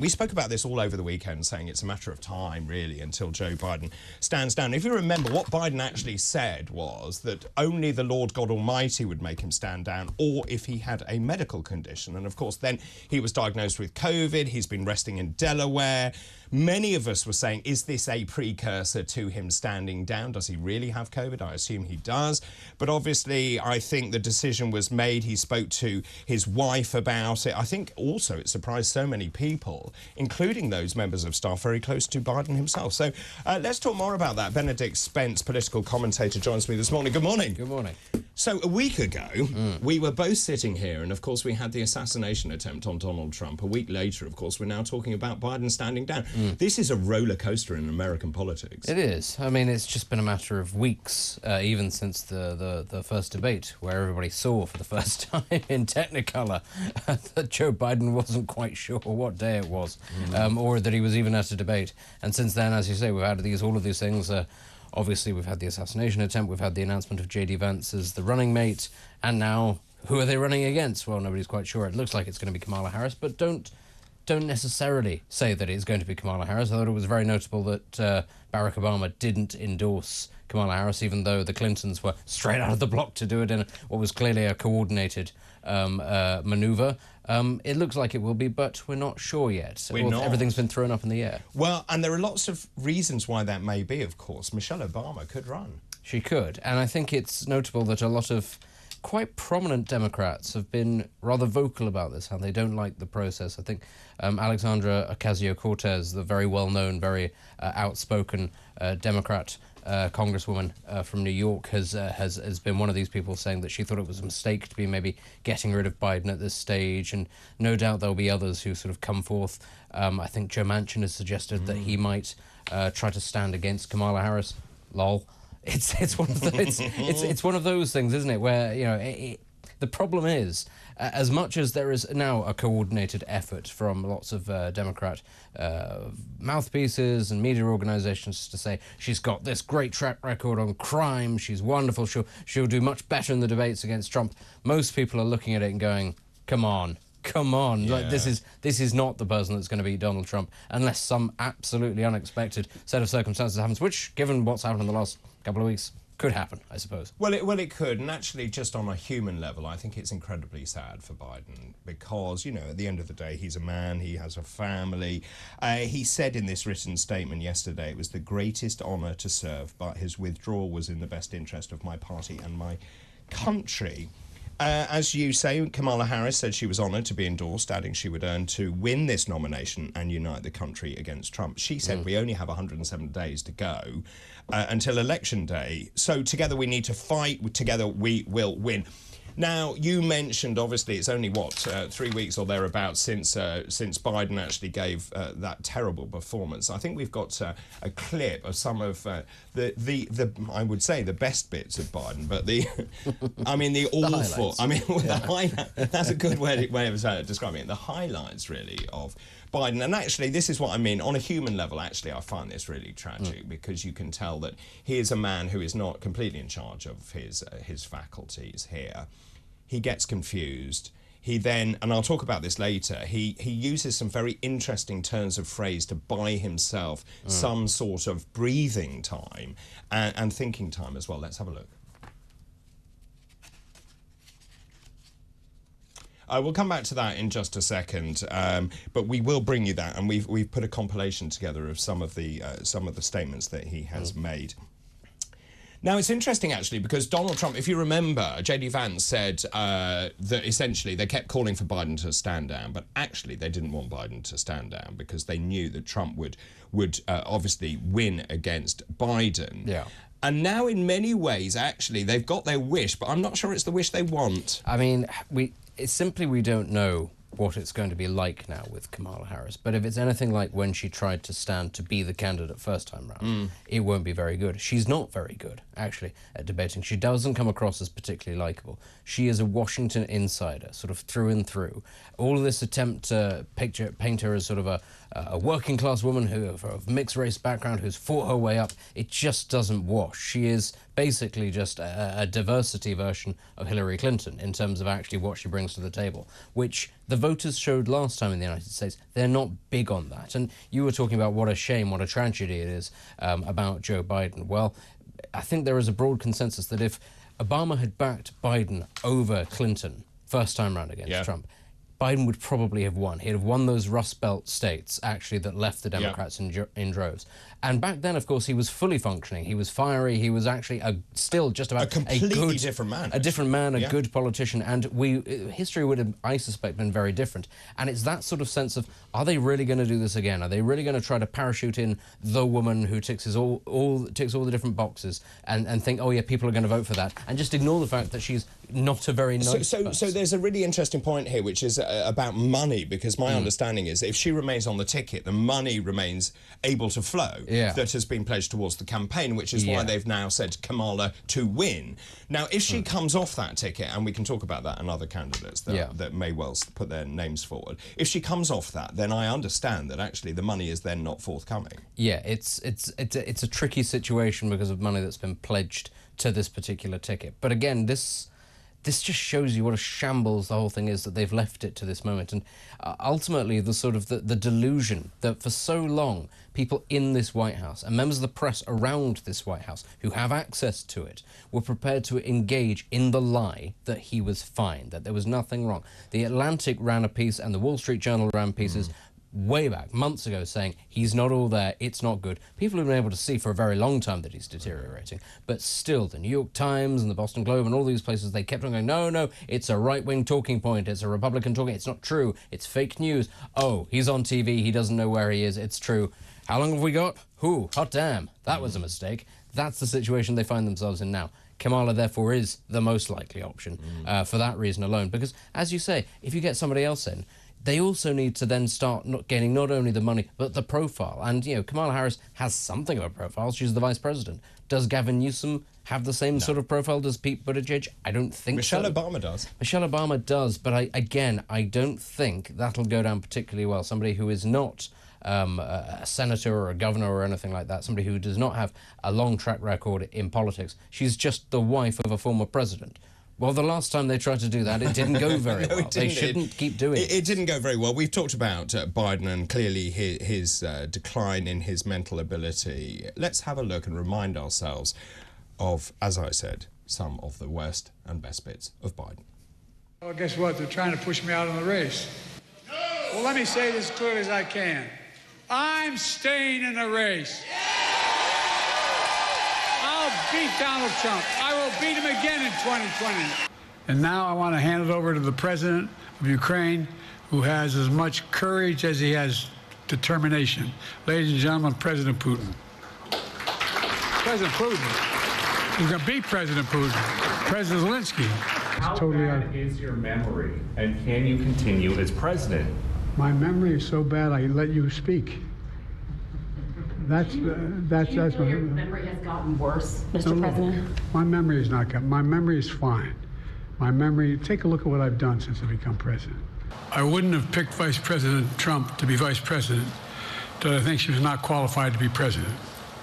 We spoke about this all over the weekend, saying it's a matter of time, really, until Joe Biden stands down. If you remember, what Biden actually said was that only the Lord God Almighty would make him stand down, or if he had a medical condition. And, of course, then he was diagnosed with COVID. He's been resting in Delaware. Many of us were saying, is this a precursor to him standing down? Does he really have COVID? I assume he does. But obviously, I think the decision was made. He spoke to his wife about it. I think also it surprised so many people, including those members of staff very close to Biden himself. So let's talk more about that. Benedict Spence, political commentator, joins me this morning. Good morning. Good morning. So a week ago, we were both sitting here, and of course we had the assassination attempt on Donald Trump. A week later, of course, we're now talking about Biden standing down. This is a roller coaster in American politics. It is. I mean, it's just been a matter of weeks, even since the first debate, where everybody saw for the first time in Technicolor that Joe Biden wasn't quite sure what day it was, or that he was even at a debate. And since then, as you say, we've had all of these things. Obviously, we've had the assassination attempt, we've had the announcement of J.D. Vance as the running mate, and now, who are they running against? Well, nobody's quite sure. It looks like it's going to be Kamala Harris, but don't necessarily say that it's going to be Kamala Harris. I thought it was very notable that Barack Obama didn't endorse Kamala Harris, even though the Clintons were straight out of the block to do it in what was clearly a coordinated manoeuvre. It looks like it will be, but we're not sure yet. Everything's been thrown up in the air. Well, and there are lots of reasons why that may be, of course. Michelle Obama could run. She could, and I think it's notable that a lot of quite prominent Democrats have been rather vocal about this, how they don't like the process. I think Alexandra Ocasio-Cortez, the very well-known, very outspoken Democrat congresswoman from New York, has been one of these people saying that she thought it was a mistake to be maybe getting rid of Biden at this stage, and no doubt there'll be others who sort of come forth. I think Joe Manchin has suggested that he might try to stand against Kamala Harris. Lol. It's one of it's one of those things, isn't it? Where the problem is, as much as there is now a coordinated effort from lots of Democrat mouthpieces and media organizations to say she's got this great track record on crime, she's wonderful, she'll do much better in the debates against Trump. Most people are looking at it and going, come on. Yeah. Like, this is not the person that's going to beat Donald Trump unless some absolutely unexpected set of circumstances happens, which, given what's happened in the last couple of weeks, could happen, I suppose. Well, it could, and actually, just on a human level, I think it's incredibly sad for Biden because, at the end of the day, he's a man, he has a family. He said in this written statement yesterday, it was the greatest honour to serve, but his withdrawal was in the best interest of my party and my country. As you say, Kamala Harris said she was honoured to be endorsed, adding she would earn to win this nomination and unite the country against Trump. She said we only have 107 days to go until Election Day. So together we need to fight, together we will win. Now, you mentioned, obviously, it's only, 3 weeks or thereabouts since Biden actually gave that terrible performance. I think we've got a clip of some of the I would say, the best bits of Biden, but the awful... the highlights. That's a good way of describing it. The highlights, really, of Biden. And actually, this is what I mean. On a human level, actually, I find this really tragic because you can tell that he is a man who is not completely in charge of his faculties here. He gets confused. He then, and I'll talk about this later, he uses some very interesting turns of phrase to buy himself some sort of breathing time and thinking time as well. Let's have a look. We'll come back to that in just a second, but we will bring you that, and we've put a compilation together of some of the statements that he has made. Now, it's interesting, actually, because Donald Trump, if you remember, J.D. Vance said that essentially they kept calling for Biden to stand down, but actually they didn't want Biden to stand down because they knew that Trump would obviously win against Biden. Yeah. And now, in many ways, actually, they've got their wish, but I'm not sure it's the wish they want. I mean, we don't know what it's going to be like now with Kamala Harris. But if it's anything like when she tried to stand to be the candidate first time round, it won't be very good. She's not very good, actually, at debating. She doesn't come across as particularly likeable. She is a Washington insider, sort of through and through. All of this attempt to paint her as sort of a working-class woman of mixed-race background who's fought her way up, it just doesn't wash. She is basically just a diversity version of Hillary Clinton in terms of actually what she brings to the table, which the voters showed last time in the United States. They're not big on that. And you were talking about what a shame, what a tragedy it is about Joe Biden. Well, I think there is a broad consensus that if Obama had backed Biden over Clinton first time round against Trump, Biden would probably have won. He'd have won those Rust Belt states, actually, that left the Democrats in droves. And back then, of course, he was fully functioning. He was fiery. He was actually still just about a completely different man. A different man, a good politician. And history would have, I suspect, been very different. And it's that sort of sense of, are they really going to do this again? Are they really going to try to parachute in the woman who ticks all the different boxes and think, oh, yeah, people are going to vote for that, and just ignore the fact that she's not a very nice person? So there's a really interesting point here, which is about money, because my understanding is if she remains on the ticket, the money remains able to flow that has been pledged towards the campaign, which is why they've now said Kamala to win. Now, if she comes off that ticket, and we can talk about that and other candidates that may well put their names forward, if she comes off that, then I understand that actually the money is then not forthcoming. Yeah, it's a tricky situation because of money that's been pledged to this particular ticket. But again, this just shows you what a shambles the whole thing is, that they've left it to this moment. And ultimately, the sort of the delusion that for so long, people in this White House and members of the press around this White House who have access to it were prepared to engage in the lie that he was fine, that there was nothing wrong. The Atlantic ran a piece and the Wall Street Journal ran pieces way back, months ago, saying he's not all there, it's not good. People have been able to see for a very long time that he's deteriorating, but still the New York Times and the Boston Globe and all these places, they kept on going, no, it's a right-wing talking point, it's a Republican talking, it's not true, it's fake news. Oh, he's on TV, he doesn't know where he is, it's true. How long have we got? Hot damn, that was a mistake. That's the situation they find themselves in now. Kamala, therefore, is the most likely option for that reason alone, because, as you say, if you get somebody else in, they also need to then start gaining not only the money, but the profile. And, you know, Kamala Harris has something of a profile. She's the vice president. Does Gavin Newsom have the same sort of profile? Does Pete Buttigieg? I don't think so. Michelle Obama does. Michelle Obama does, but I don't think that'll go down particularly well. Somebody who is not a senator or a governor or anything like that, somebody who does not have a long track record in politics. She's just the wife of a former president. Well, the last time they tried to do that, it didn't go very well. They shouldn't keep doing it. It didn't go very well. We've talked about Biden and clearly his decline in his mental ability. Let's have a look and remind ourselves of, as I said, some of the worst and best bits of Biden. Well, guess what? They're trying to push me out of the race. No! Well, let me say this as clearly as I can. I'm staying in the race. Beat Donald Trump. I will beat him again in 2020. And now I want to hand it over to the president of Ukraine, who has as much courage as he has determination. Ladies and gentlemen, President Putin. President Putin. He's going to beat President Putin. President Zelensky. How bad is your memory, and can you continue as president? My memory is so bad I let you speak. That's your memory has gotten worse, Mr. President? My memory has not gotten. My memory is fine. My memory. Take a look at what I've done since I've become president. I wouldn't have picked Vice President Trump to be vice president, but I think she was not qualified to be president.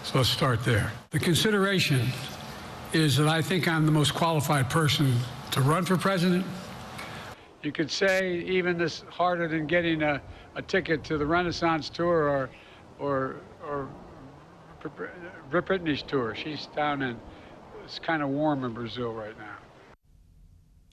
So let's start there. The consideration is that I think I'm the most qualified person to run for president. You could say even this harder than getting a ticket to the Renaissance tour or Britney's tour. She's down in, it's kind of warm in Brazil right now.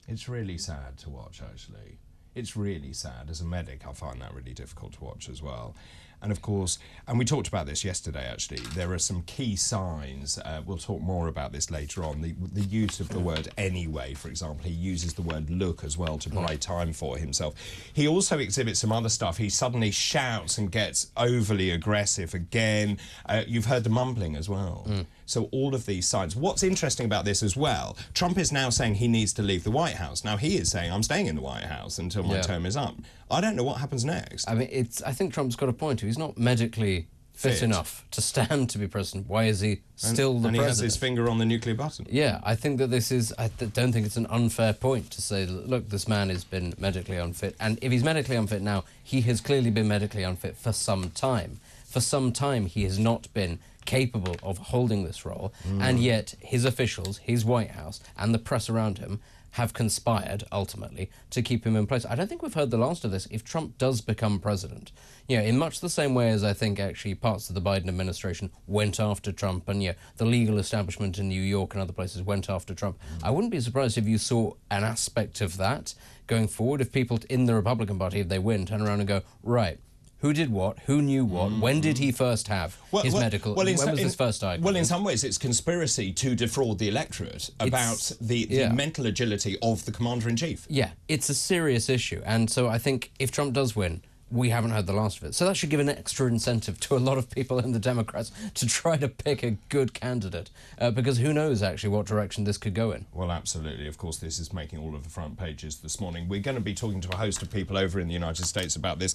It's really sad to watch, actually. It's really sad. As a medic, I find that really difficult to watch as well. And of course, and we talked about this yesterday, actually, there are some key signs. We'll talk more about this later on. The use of the word anyway, for example. He uses the word look as well to buy time for himself. He also exhibits some other stuff. He suddenly shouts and gets overly aggressive again. You've heard the mumbling as well. So all of these signs. What's interesting about this as well, Trump is now saying he needs to leave the White House. Now, he is saying, I'm staying in the White House until my term is up. I don't know what happens next. I mean, I think Trump's got a point. He's not medically fit enough to stand to be president. Why is he still the president? And he has his finger on the nuclear button. Yeah, I think that this is, I don't think it's an unfair point to say, look, this man has been medically unfit. And if he's medically unfit now, he has clearly been medically unfit for some time. for some time he has not been capable of holding this role, and yet his officials, his White House, and the press around him have conspired, ultimately, to keep him in place. I don't think we've heard the last of this if Trump does become president. You know, in much the same way as I think actually parts of the Biden administration went after Trump, and the legal establishment in New York and other places went after Trump. I wouldn't be surprised if you saw an aspect of that going forward, if people in the Republican Party, if they win, turn around and go, right, who did what? Who knew what? When did he first have his medical? When was his first diagnosis? Well, in some ways, it's conspiracy to defraud the electorate about the mental agility of the commander-in-chief. Yeah, it's a serious issue. And so I think if Trump does win, we haven't heard the last of it. So that should give an extra incentive to a lot of people in the Democrats to try to pick a good candidate, because who knows actually what direction this could go in. Well, absolutely. Of course, this is making all of the front pages this morning. We're going to be talking to a host of people over in the United States about this.